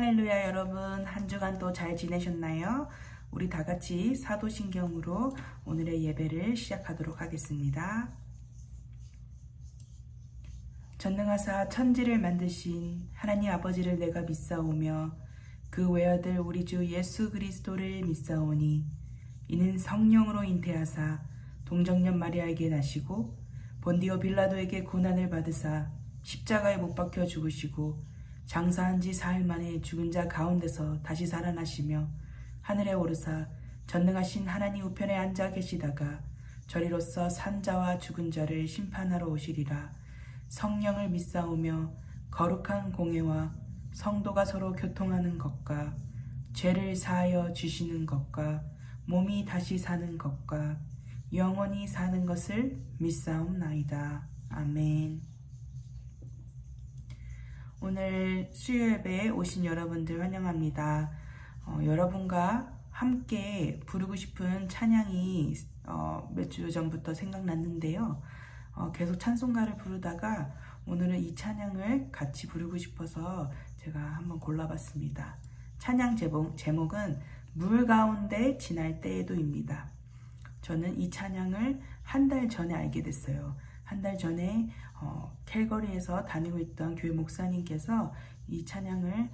할렐루야. 여러분, 한 주간 또 잘 지내셨나요? 우리 다 같이 사도신경으로 오늘의 예배를 시작하도록 하겠습니다. 전능하사 천지를 만드신 하나님 아버지를 내가 믿사오며 그 외아들 우리 주 예수 그리스도를 믿사오니 이는 성령으로 잉태하사 동정녀 마리아에게 나시고 본디오 빌라도에게 고난을 받으사 십자가에 못 박혀 죽으시고 장사한 지 사흘 만에 죽은 자 가운데서 다시 살아나시며 하늘에 오르사 전능하신 하나님 우편에 앉아 계시다가 저리로서 산 자와 죽은 자를 심판하러 오시리라. 성령을 믿사오며 거룩한 공회와 성도가 서로 교통하는 것과 죄를 사하여 주시는 것과 몸이 다시 사는 것과 영원히 사는 것을 믿사옵나이다. 아멘. 오늘 수요 예배에 오신 여러분들 환영합니다. 여러분과 함께 부르고 싶은 찬양이 몇 주 전부터 생각났는데요. 계속 찬송가를 부르다가 오늘은 이 찬양을 같이 부르고 싶어서 제가 한번 골라봤습니다. 찬양 제목은 물 가운데 지날 때에도입니다. 저는 이 찬양을 한 달 전에 알게 됐어요. 한 달 전에 캘거리에서 다니고 있던 교회 목사님께서 이 찬양을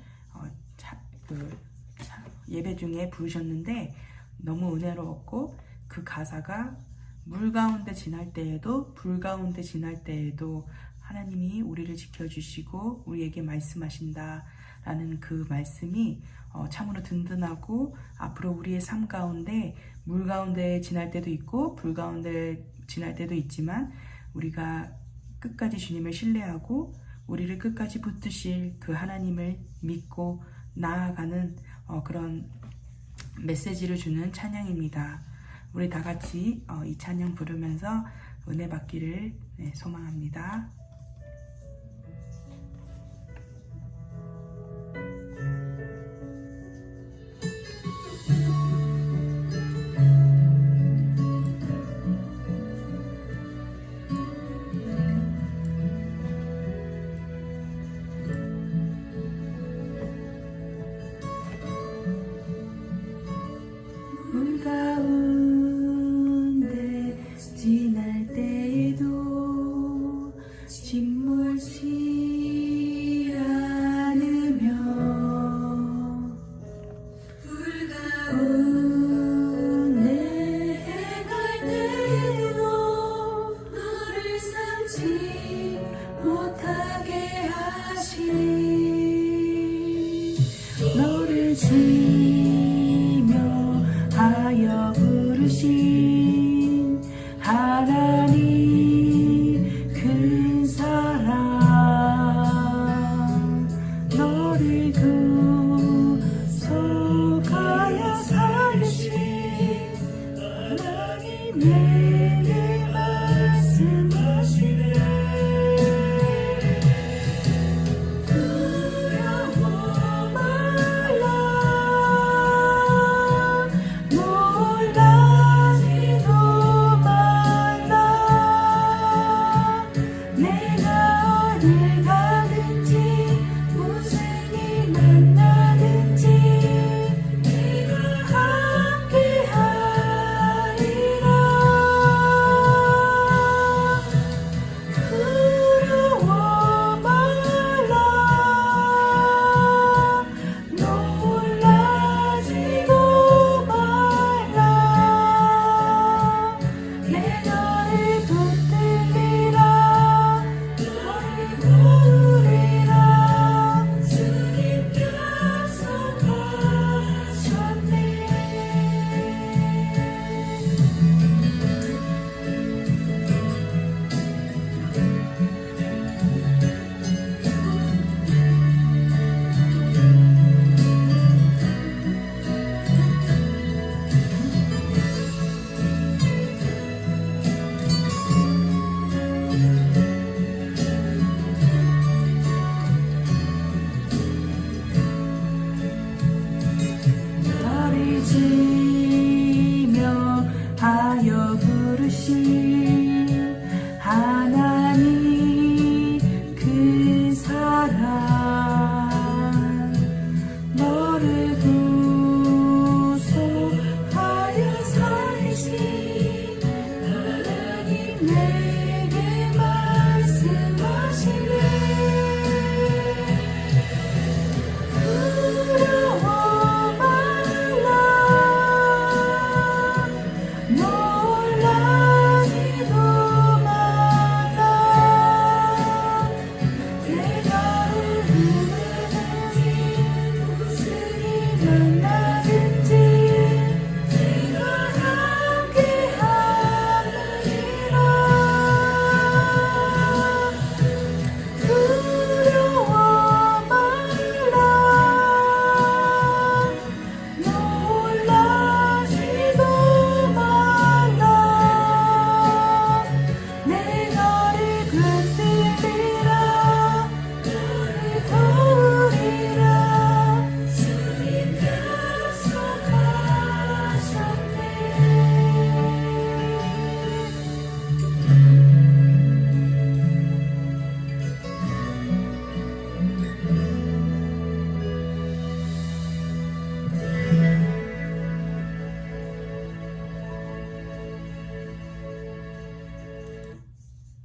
예배 중에 부르셨는데 너무 은혜로웠고, 그 가사가 물 가운데 지날 때에도 불 가운데 지날 때에도 하나님이 우리를 지켜주시고 우리에게 말씀하신다 라는 그 말씀이 참으로 든든하고, 앞으로 우리의 삶 가운데 물 가운데 지날 때도 있고 불 가운데 지날 때도 있지만 우리가 끝까지 주님을 신뢰하고 우리를 끝까지 붙드실 그 하나님을 믿고 나아가는 그런 메시지를 주는 찬양입니다. 우리 다 같이 이 찬양 부르면서 은혜 받기를 소망합니다. 물 가운데 지날 때에도 침몰치 않으며 물 가운데 행할 때에도 너를 삼지 못하게 하시니 너를 하여 부르신 하나님 큰 사랑, 너를 구속하여 살리신 하나님 내게 말씀하시네. 두려워 말라. 물 가운데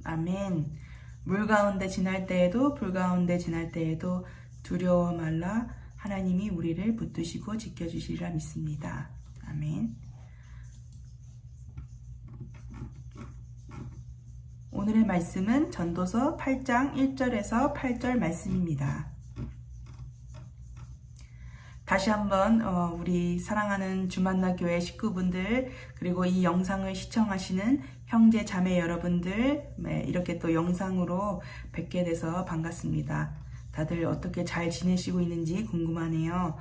아멘. 물 가운데 지날 때에도 불 가운데 지날 때에도 두려워 말라. 하나님이 우리를 붙드시고 지켜주시리라 믿습니다. 아멘. 오늘의 말씀은 전도서 8장 1절에서 8절 말씀입니다. 다시 한번 우리 사랑하는 주만나 교회 식구분들, 그리고 이 영상을 시청하시는 형제 자매 여러분들, 이렇게 또 영상으로 뵙게 돼서 반갑습니다. 다들 어떻게 잘 지내시고 있는지 궁금하네요.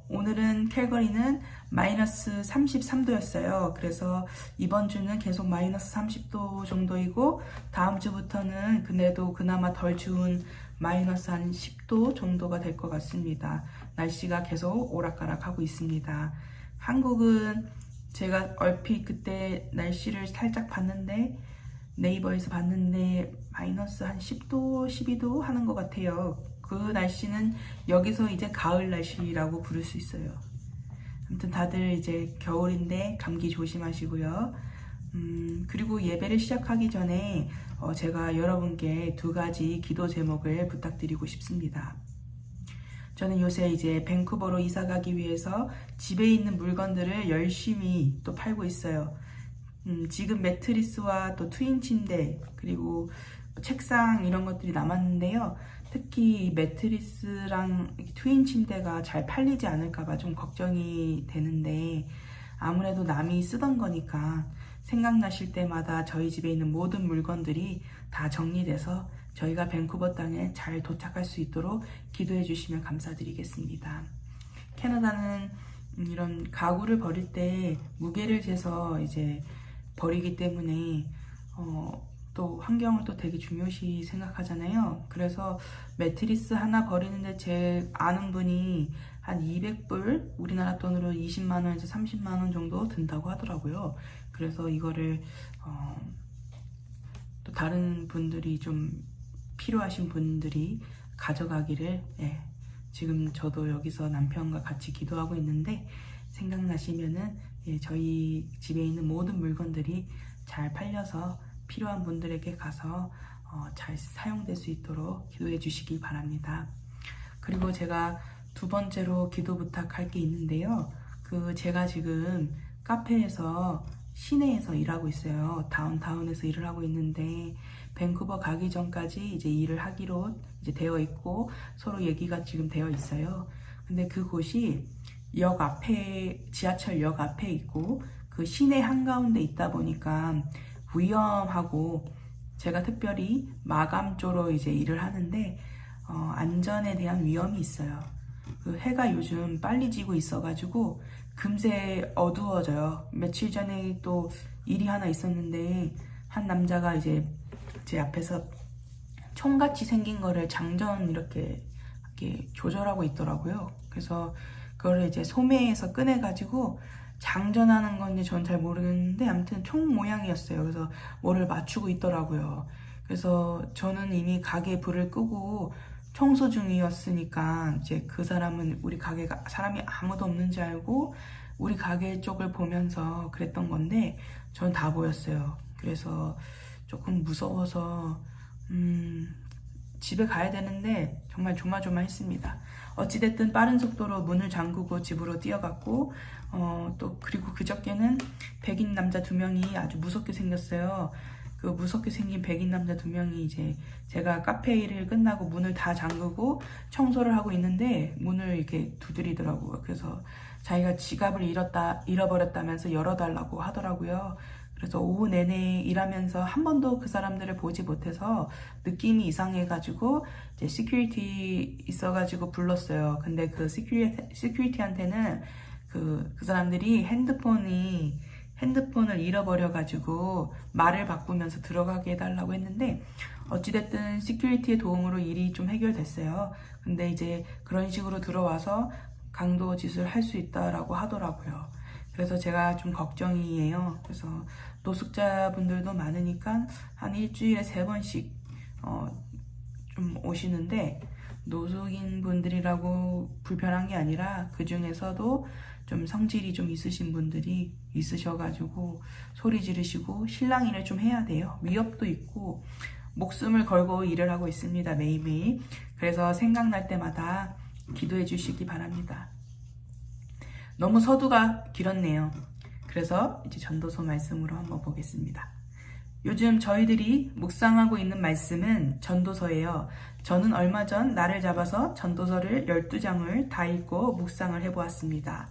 오늘은 캘거리는 마이너스 33도였어요. 그래서 이번 주는 계속 마이너스 30도 정도이고, 다음 주부터는 그래도 그나마 덜 추운 마이너스 한 10도 정도가 될 것 같습니다. 날씨가 계속 오락가락하고 있습니다. 한국은 제가 얼핏 그때 날씨를 살짝 봤는데, 네이버에서 봤는데 마이너스 한 10도, 12도 하는 것 같아요. 그 날씨는 여기서 이제 가을 날씨라고 부를 수 있어요. 아무튼 다들 이제 겨울인데 감기 조심하시고요. 그리고 예배를 시작하기 전에 제가 여러분께 2가지 기도 제목을 부탁드리고 싶습니다. 저는 요새 이제 밴쿠버로 이사 가기 위해서 집에 있는 물건들을 열심히 또 팔고 있어요. 지금 매트리스와 또 트윈 침대, 그리고 책상 이런 것들이 남았는데요. 특히 매트리스랑 트윈 침대가 잘 팔리지 않을까봐 좀 걱정이 되는데, 아무래도 남이 쓰던 거니까 생각나실 때마다 저희 집에 있는 모든 물건들이 다 정리돼서 저희가 밴쿠버 땅에 잘 도착할 수 있도록 기도해 주시면 감사드리겠습니다. 캐나다는 이런 가구를 버릴 때 무게를 재서 이제 버리기 때문에 또 환경을 또 되게 중요시 생각하잖아요. 그래서 매트리스 하나 버리는데 제 아는 분이 한 200불, 우리나라 돈으로 20만원에서 30만원 정도 든다고 하더라고요. 그래서 이거를 또 다른 분들이 좀 필요하신 분들이 가져가기를, 지금 저도 여기서 남편과 같이 기도하고 있는데, 생각나시면은 저희 집에 있는 모든 물건들이 잘 팔려서 필요한 분들에게 가서 잘 사용될 수 있도록 기도해 주시길 바랍니다. 그리고 제가 2번째로 기도 부탁할 게 있는데요. 제가 지금 카페에서 시내에서 일하고 있어요. 다운타운에서 일을 하고 있는데, 밴쿠버 가기 전까지 이제 일을 하기로 이제 되어 있고, 서로 얘기가 지금 되어 있어요. 근데 그곳이 역 앞에, 지하철역 앞에 있고, 그 시내 한가운데 있다 보니까 위험하고, 제가 특별히 마감조로 이제 일을 하는데, 안전에 대한 위험이 있어요. 그 해가 요즘 빨리 지고 있어가지고 금세 어두워져요. 며칠 전에 또 일이 하나 있었는데, 한 남자가 이제 제 앞에서 총같이 생긴 거를 장전 이렇게 조절하고 있더라고요. 그래서 그거를 이제 소매에서 꺼내가지고 장전하는 건지 전 잘 모르겠는데, 아무튼 총 모양이었어요. 그래서 뭐를 맞추고 있더라고요. 그래서 저는 이미 가게 불을 끄고 청소 중이었으니까, 이제 그 사람은 우리 가게가 사람이 아무도 없는 줄 알고 우리 가게 쪽을 보면서 그랬던 건데, 전 다 보였어요. 그래서 조금 무서워서 집에 가야 되는데 정말 조마조마했습니다. 어찌됐든 빠른 속도로 문을 잠그고 집으로 뛰어갔고, 또 그리고 그저께는 백인 남자 2명이 아주 무섭게 생겼어요. 그 무섭게 생긴 백인 남자 2명이 이제 제가 카페 일을 끝나고 문을 다 잠그고 청소를 하고 있는데 문을 이렇게 두드리더라고요. 그래서 자기가 지갑을 잃어버렸다면서 열어달라고 하더라고요. 그래서 오후 내내 일하면서 한 번도 그 사람들을 보지 못해서 느낌이 이상해가지고 이제 시큐리티 있어가지고 불렀어요. 근데 그 시큐리티한테는 그 사람들이 핸드폰을 잃어버려가지고 말을 바꾸면서 들어가게 해달라고 했는데 어찌됐든 시큐리티의 도움으로 일이 좀 해결됐어요. 근데 이제 그런 식으로 들어와서 강도 짓을 할 수 있다라고 하더라고요. 그래서 제가 좀 걱정이에요. 그래서 노숙자분들도 많으니까 한 일주일에 3번씩 좀 오시는데 노숙인 분들이라고 불편한 게 아니라 그 중에서도 좀 성질이 좀 있으신 분들이 있으셔가지고 소리 지르시고 실랑 일을 좀 해야 돼요. 위협도 있고 목숨을 걸고 일을 하고 있습니다. 매일매일. 그래서 생각날 때마다 기도해 주시기 바랍니다. 너무 서두가 길었네요. 그래서 이제 전도서 말씀으로 한번 보겠습니다. 요즘 저희들이 묵상하고 있는 말씀은 전도서예요. 저는 얼마 전 날을 잡아서 전도서를 12장을 다 읽고 묵상을 해보았습니다.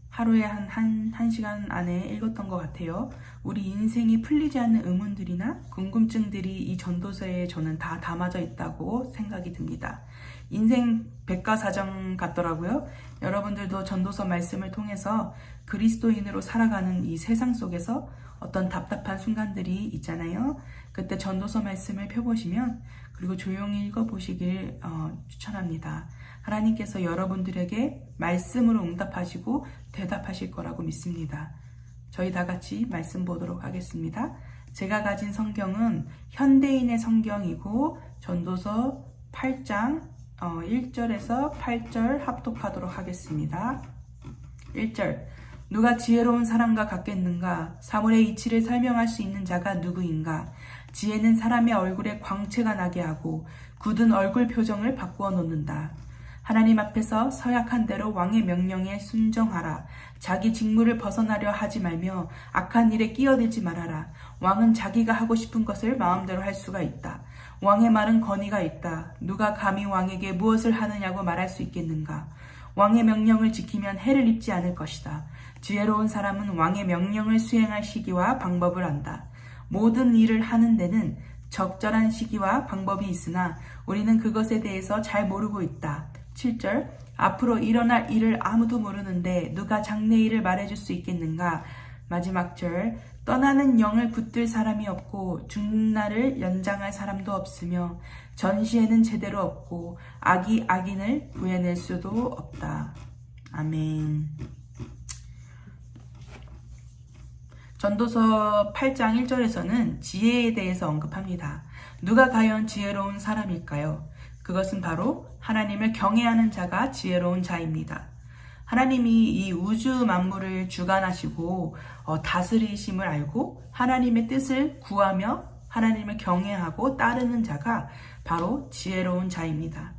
하루에 한 시간 안에 읽었던 것 같아요. 우리 인생이 풀리지 않는 의문들이나 궁금증들이 이 전도서에 저는 다 담아져 있다고 생각이 듭니다. 인생 백과사전 같더라고요. 여러분들도 전도서 말씀을 통해서 그리스도인으로 살아가는 이 세상 속에서 어떤 답답한 순간들이 있잖아요. 그때 전도서 말씀을 펴보시면 그리고 조용히 읽어보시길 추천합니다. 하나님께서 여러분들에게 말씀으로 응답하시고 대답하실 거라고 믿습니다. 저희 다 같이 말씀 보도록 하겠습니다. 제가 가진 성경은 현대인의 성경이고 전도서 8장 1절에서 8절 합독하도록 하겠습니다. 1절 누가 지혜로운 사람과 같겠는가? 사물의 이치를 설명할 수 있는 자가 누구인가? 지혜는 사람의 얼굴에 광채가 나게 하고 굳은 얼굴 표정을 바꾸어 놓는다. 하나님 앞에서 서약한 대로 왕의 명령에 순종하라. 자기 직무를 벗어나려 하지 말며 악한 일에 끼어들지 말아라. 왕은 자기가 하고 싶은 것을 마음대로 할 수가 있다. 왕의 말은 권위가 있다. 누가 감히 왕에게 무엇을 하느냐고 말할 수 있겠는가? 왕의 명령을 지키면 해를 입지 않을 것이다. 지혜로운 사람은 왕의 명령을 수행할 시기와 방법을 안다. 모든 일을 하는 데는 적절한 시기와 방법이 있으나 우리는 그것에 대해서 잘 모르고 있다. 7절 앞으로 일어날 일을 아무도 모르는데 누가 장래일을 말해줄 수 있겠는가? 마지막 절 떠나는 영을 붙들 사람이 없고 죽는 날을 연장할 사람도 없으며 전시에는 제대로 없고 악이 악인을 구해낼 수도 없다. 아멘. 전도서 8장 1절에서는 지혜에 대해서 언급합니다. 누가 과연 지혜로운 사람일까요? 그것은 바로 하나님을 경외하는 자가 지혜로운 자입니다. 하나님이 이 우주 만물을 주관하시고 다스리심을 알고 하나님의 뜻을 구하며 하나님을 경외하고 따르는 자가 바로 지혜로운 자입니다.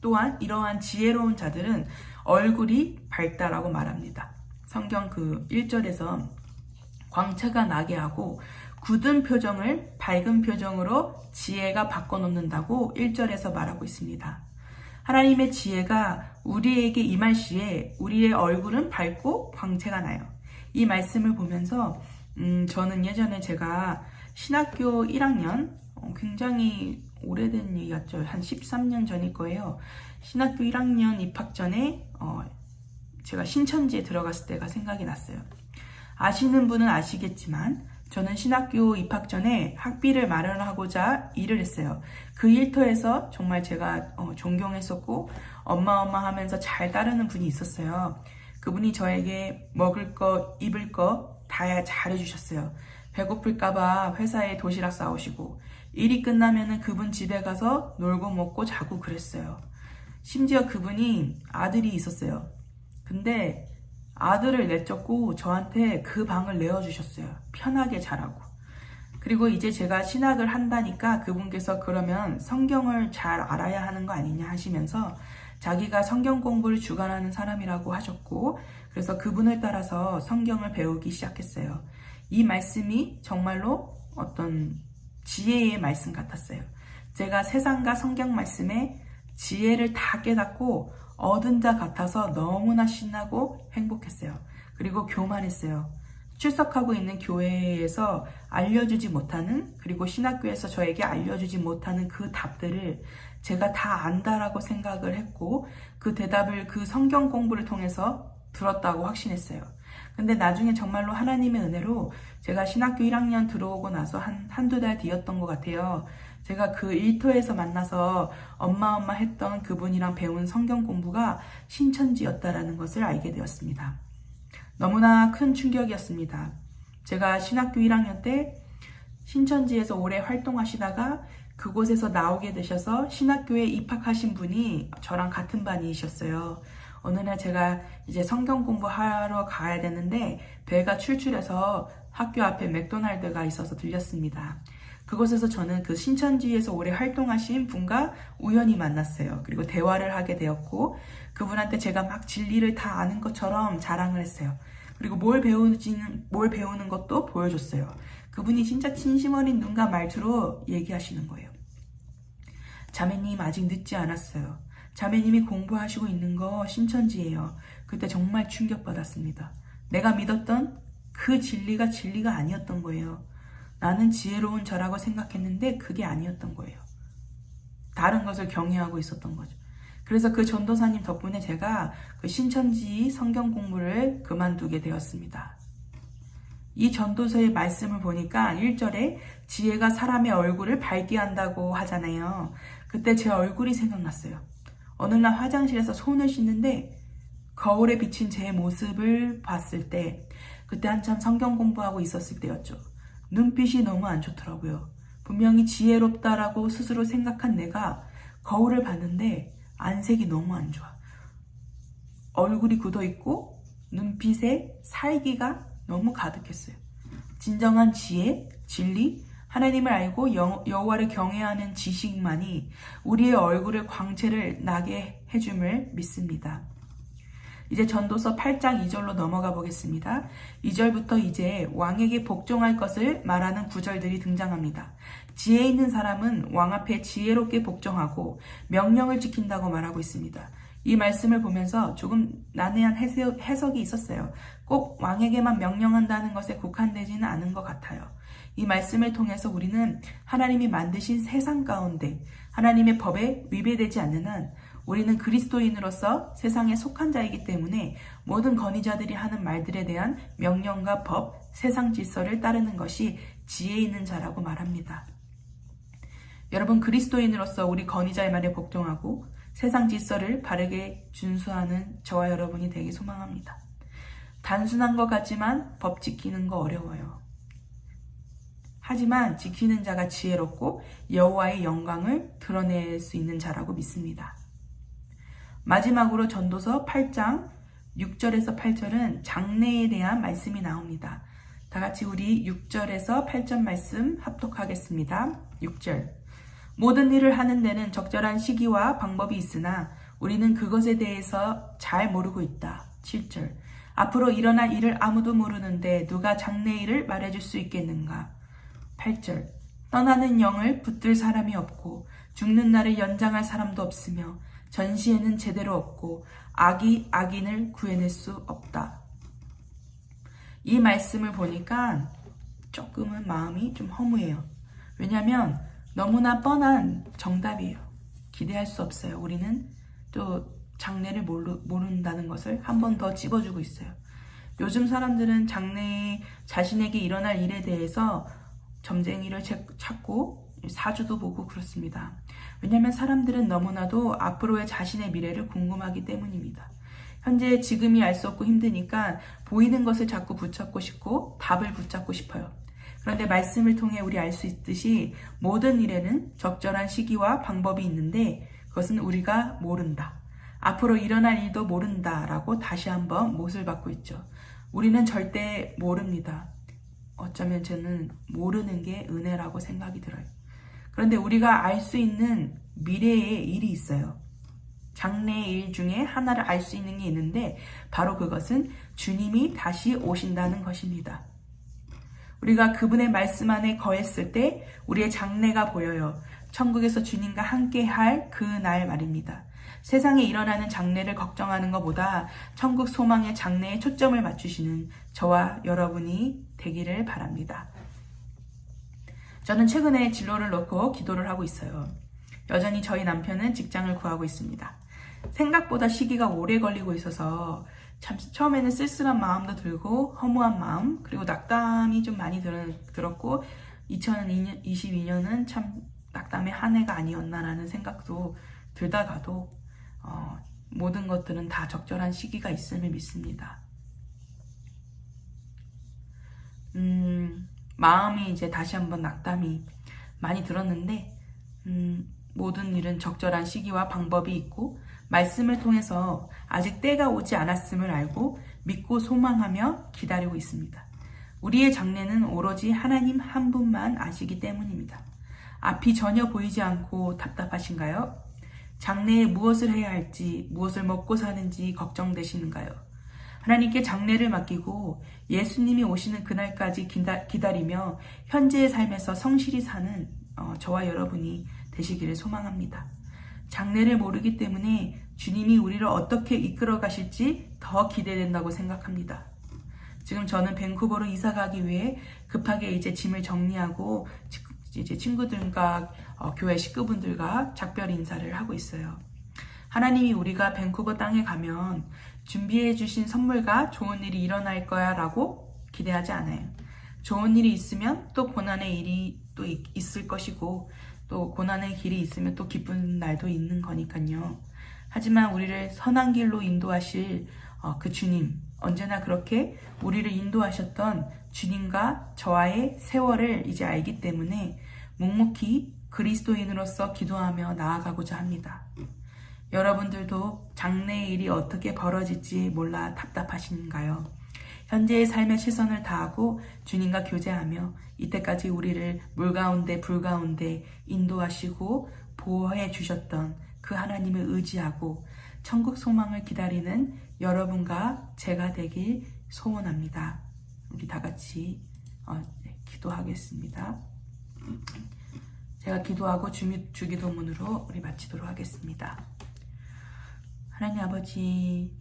또한 이러한 지혜로운 자들은 얼굴이 밝다라고 말합니다. 성경 그 1절에서 광채가 나게 하고 굳은 표정을 밝은 표정으로 지혜가 바꿔놓는다고 1절에서 말하고 있습니다. 하나님의 지혜가 우리에게 임할 시에 우리의 얼굴은 밝고 광채가 나요. 이 말씀을 보면서 저는 예전에 제가 신학교 1학년 굉장히 오래된 얘기 같죠. 한 13년 전일 거예요. 신학교 1학년 입학 전에 제가 신천지에 들어갔을 때가 생각이 났어요. 아시는 분은 아시겠지만 저는 신학교 입학 전에 학비를 마련하고자 일을 했어요. 그 일터에서 정말 제가 존경했었고 엄마 하면서 잘 따르는 분이 있었어요. 그분이 저에게 먹을 거, 입을 거 다 잘해주셨어요. 배고플까봐 회사에 도시락 싸오시고 일이 끝나면은 그분 집에 가서 놀고 먹고 자고 그랬어요. 심지어 그분이 아들이 있었어요. 근데 아들을 내쫓고 저한테 그 방을 내어주셨어요. 편하게 자라고. 그리고 이제 제가 신학을 한다니까 그분께서 그러면 성경을 잘 알아야 하는 거 아니냐 하시면서 자기가 성경 공부를 주관하는 사람이라고 하셨고 그래서 그분을 따라서 성경을 배우기 시작했어요. 이 말씀이 정말로 어떤 지혜의 말씀 같았어요. 제가 세상과 성경 말씀에 지혜를 다 깨닫고 얻은 자 같아서 너무나 신나고 행복했어요. 그리고 교만했어요. 출석하고 있는 교회에서 알려주지 못하는, 그리고 신학교에서 저에게 알려주지 못하는 그 답들을 제가 다 안다라고 생각을 했고, 그 대답을 그 성경 공부를 통해서 들었다고 확신했어요. 근데 나중에 정말로 하나님의 은혜로 제가 신학교 1학년 들어오고 나서 한두 달 뒤였던 것 같아요. 제가 그 일터에서 만나서 엄마 했던 그분이랑 배운 성경 공부가 신천지였다라는 것을 알게 되었습니다. 너무나 큰 충격이었습니다. 제가 신학교 1학년 때 신천지에서 오래 활동하시다가 그곳에서 나오게 되셔서 신학교에 입학하신 분이 저랑 같은 반이셨어요. 어느 날 제가 이제 성경 공부하러 가야 되는데 배가 출출해서 학교 앞에 맥도날드가 있어서 들렸습니다. 그곳에서 저는 그 신천지에서 오래 활동하신 분과 우연히 만났어요. 그리고 대화를 하게 되었고, 그분한테 제가 막 진리를 다 아는 것처럼 자랑을 했어요. 그리고 뭘 배우는 것도 보여줬어요. 그분이 진짜 진심 어린 눈과 말투로 얘기하시는 거예요. 자매님, 아직 늦지 않았어요. 자매님이 공부하시고 있는 거 신천지예요. 그때 정말 충격받았습니다. 내가 믿었던 그 진리가 아니었던 거예요. 나는 지혜로운 저라고 생각했는데 그게 아니었던 거예요. 다른 것을 경외하고 있었던 거죠. 그래서 그 전도사님 덕분에 제가 그 신천지 성경 공부를 그만두게 되었습니다. 이 전도서의 말씀을 보니까 1절에 지혜가 사람의 얼굴을 밝게 한다고 하잖아요. 그때 제 얼굴이 생각났어요. 어느 날 화장실에서 손을 씻는데 거울에 비친 제 모습을 봤을 때, 그때 한참 성경 공부하고 있었을 때였죠. 눈빛이 너무 안 좋더라고요. 분명히 지혜롭다라고 스스로 생각한 내가 거울을 봤는데 안색이 너무 안 좋아. 얼굴이 굳어있고 눈빛에 살기가 너무 가득했어요. 진정한 지혜, 진리, 하나님을 알고 여호와를 경외하는 지식만이 우리의 얼굴을 광채를 나게 해줌을 믿습니다. 이제 전도서 8장 2절로 넘어가 보겠습니다. 2절부터 이제 왕에게 복종할 것을 말하는 구절들이 등장합니다. 지혜 있는 사람은 왕 앞에 지혜롭게 복종하고 명령을 지킨다고 말하고 있습니다. 이 말씀을 보면서 조금 난해한 해석이 있었어요. 꼭 왕에게만 명령한다는 것에 국한되지는 않은 것 같아요. 이 말씀을 통해서 우리는 하나님이 만드신 세상 가운데 하나님의 법에 위배되지 않는 한 우리는 그리스도인으로서 세상에 속한 자이기 때문에 모든 건의자들이 하는 말들에 대한 명령과 법, 세상 질서를 따르는 것이 지혜 있는 자라고 말합니다. 여러분, 그리스도인으로서 우리 건의자의 말에 복종하고 세상 질서를 바르게 준수하는 저와 여러분이 되기 소망합니다. 단순한 것 같지만 법 지키는 거 어려워요. 하지만 지키는 자가 지혜롭고 여호와의 영광을 드러낼 수 있는 자라고 믿습니다. 마지막으로 전도서 8장 6절에서 8절은 장래에 대한 말씀이 나옵니다. 다 같이 우리 6절에서 8절 말씀 합독하겠습니다. 6절. 모든 일을 하는 데는 적절한 시기와 방법이 있으나 우리는 그것에 대해서 잘 모르고 있다. 7절. 앞으로 일어날 일을 아무도 모르는데 누가 장래일을 말해줄 수 있겠는가. 8절. 떠나는 영을 붙들 사람이 없고 죽는 날을 연장할 사람도 없으며 전시에는 제대로 없고 악이 악인을 구해낼 수 없다. 이 말씀을 보니까 조금은 마음이 좀 허무해요. 왜냐하면 너무나 뻔한 정답이에요. 기대할 수 없어요. 우리는 또 장래를 모른다는 것을 한 번 더 찝어주고 있어요. 요즘 사람들은 장래에 자신에게 일어날 일에 대해서 점쟁이를 찾고 사주도 보고 그렇습니다. 왜냐하면 사람들은 너무나도 앞으로의 자신의 미래를 궁금하기 때문입니다. 현재 지금이 알 수 없고 힘드니까 보이는 것을 자꾸 붙잡고 싶고 답을 붙잡고 싶어요. 그런데 말씀을 통해 우리 알 수 있듯이 모든 일에는 적절한 시기와 방법이 있는데 그것은 우리가 모른다. 앞으로 일어날 일도 모른다라고 다시 한번 못을 받고 있죠. 우리는 절대 모릅니다. 어쩌면 저는 모르는 게 은혜라고 생각이 들어요. 그런데 우리가 알 수 있는 미래의 일이 있어요. 장래의 일 중에 하나를 알 수 있는 게 있는데 바로 그것은 주님이 다시 오신다는 것입니다. 우리가 그분의 말씀 안에 거했을 때 우리의 장래가 보여요. 천국에서 주님과 함께할 그 날 말입니다. 세상에 일어나는 장래를 걱정하는 것보다 천국 소망의 장래에 초점을 맞추시는 저와 여러분이 되기를 바랍니다. 저는 최근에 진로를 놓고 기도를 하고 있어요. 여전히 저희 남편은 직장을 구하고 있습니다. 생각보다 시기가 오래 걸리고 있어서 참 처음에는 쓸쓸한 마음도 들고 허무한 마음, 그리고 낙담이 좀 많이 들었고 2022년은 참 낙담의 한 해가 아니었나라는 생각도 들다가도 모든 것들은 다 적절한 시기가 있음을 믿습니다. 마음이 이제 다시 한번 낙담이 많이 들었는데 모든 일은 적절한 시기와 방법이 있고 말씀을 통해서 아직 때가 오지 않았음을 알고 믿고 소망하며 기다리고 있습니다. 우리의 장래는 오로지 하나님 한 분만 아시기 때문입니다. 앞이 전혀 보이지 않고 답답하신가요? 장래에 무엇을 해야 할지, 무엇을 먹고 사는지 걱정되시는가요? 하나님께 장래를 맡기고 예수님이 오시는 그날까지 기다리며 현재의 삶에서 성실히 사는 저와 여러분이 되시기를 소망합니다. 장래를 모르기 때문에 주님이 우리를 어떻게 이끌어 가실지 더 기대된다고 생각합니다. 지금 저는 밴쿠버로 이사 가기 위해 급하게 이제 짐을 정리하고 이제 친구들과 교회 식구분들과 작별 인사를 하고 있어요. 하나님이 우리가 밴쿠버 땅에 가면 준비해 주신 선물과 좋은 일이 일어날 거야 라고 기대하지 않아요. 좋은 일이 있으면 또 고난의 일이 또 있을 것이고 또 고난의 길이 있으면 또 기쁜 날도 있는 거니까요. 하지만 우리를 선한 길로 인도하실 그 주님, 언제나 그렇게 우리를 인도하셨던 주님과 저와의 세월을 이제 알기 때문에 묵묵히 그리스도인으로서 기도하며 나아가고자 합니다. 여러분들도 장래의 일이 어떻게 벌어질지 몰라 답답하신가요? 현재의 삶에 최선을 다하고 주님과 교제하며 이때까지 우리를 물 가운데 불 가운데 인도하시고 보호해 주셨던 그 하나님을 의지하고 천국 소망을 기다리는 여러분과 제가 되길 소원합니다. 우리 다 같이 기도하겠습니다. 제가 기도하고 주기도문으로 우리 마치도록 하겠습니다. 하나님 아버지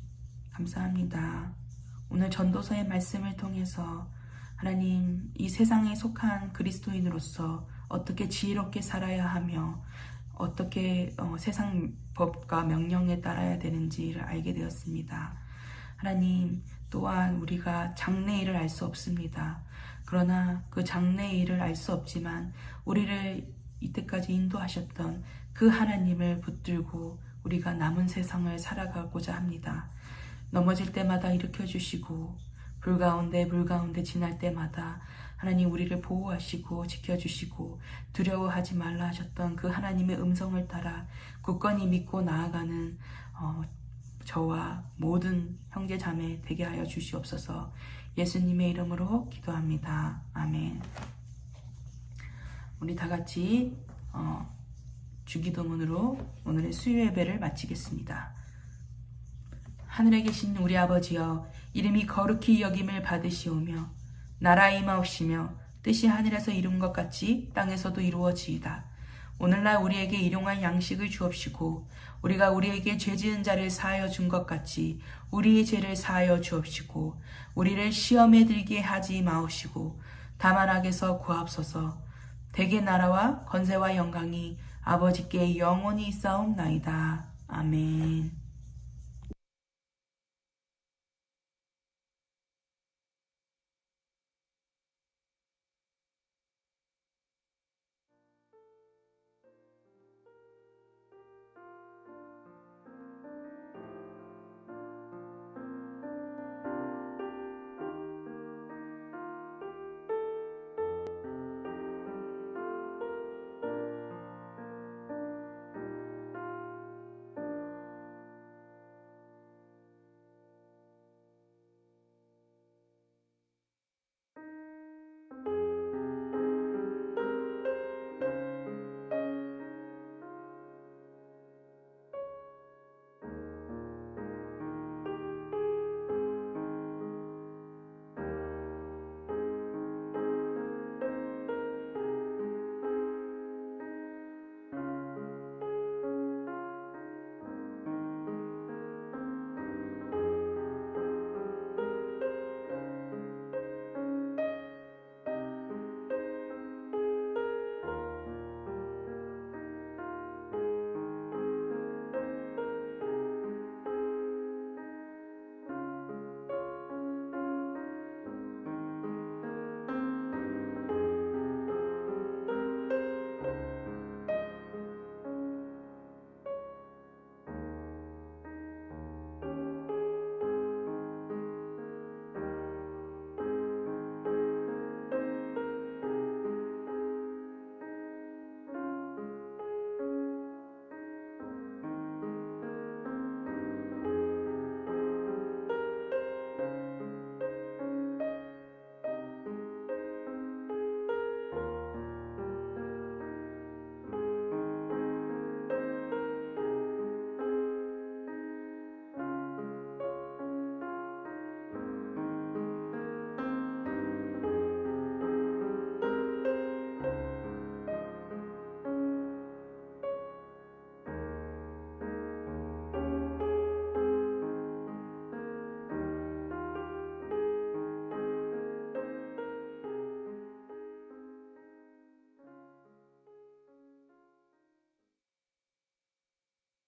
감사합니다. 오늘 전도서의 말씀을 통해서 하나님 이 세상에 속한 그리스도인으로서 어떻게 지혜롭게 살아야 하며 어떻게 세상 법과 명령에 따라야 되는지를 알게 되었습니다. 하나님 또한 우리가 장래일을 알 수 없습니다. 그러나 그 장래일을 알 수 없지만 우리를 이때까지 인도하셨던 그 하나님을 붙들고 우리가 남은 세상을 살아가고자 합니다. 넘어질 때마다 일으켜주시고 불 가운데 지날 때마다 하나님 우리를 보호하시고 지켜주시고 두려워하지 말라 하셨던 그 하나님의 음성을 따라 굳건히 믿고 나아가는 저와 모든 형제 자매 되게 하여 주시옵소서. 예수님의 이름으로 기도합니다. 아멘. 우리 다 같이 주기도문으로 오늘의 수요 예배를 마치겠습니다. 하늘에 계신 우리 아버지여, 이름이 거룩히 여김을 받으시오며 나라 임하옵시며 뜻이 하늘에서 이룬 것 같이 땅에서도 이루어지이다. 오늘날 우리에게 일용할 양식을 주옵시고 우리가 우리에게 죄 지은 자를 사하여 준 것 같이 우리의 죄를 사하여 주옵시고 우리를 시험에 들게 하지 마옵시고 다만 악에서 구하옵소서. 대개 나라와 권세와 영광이 아버지께 영원히 있사옵나이다. 아멘.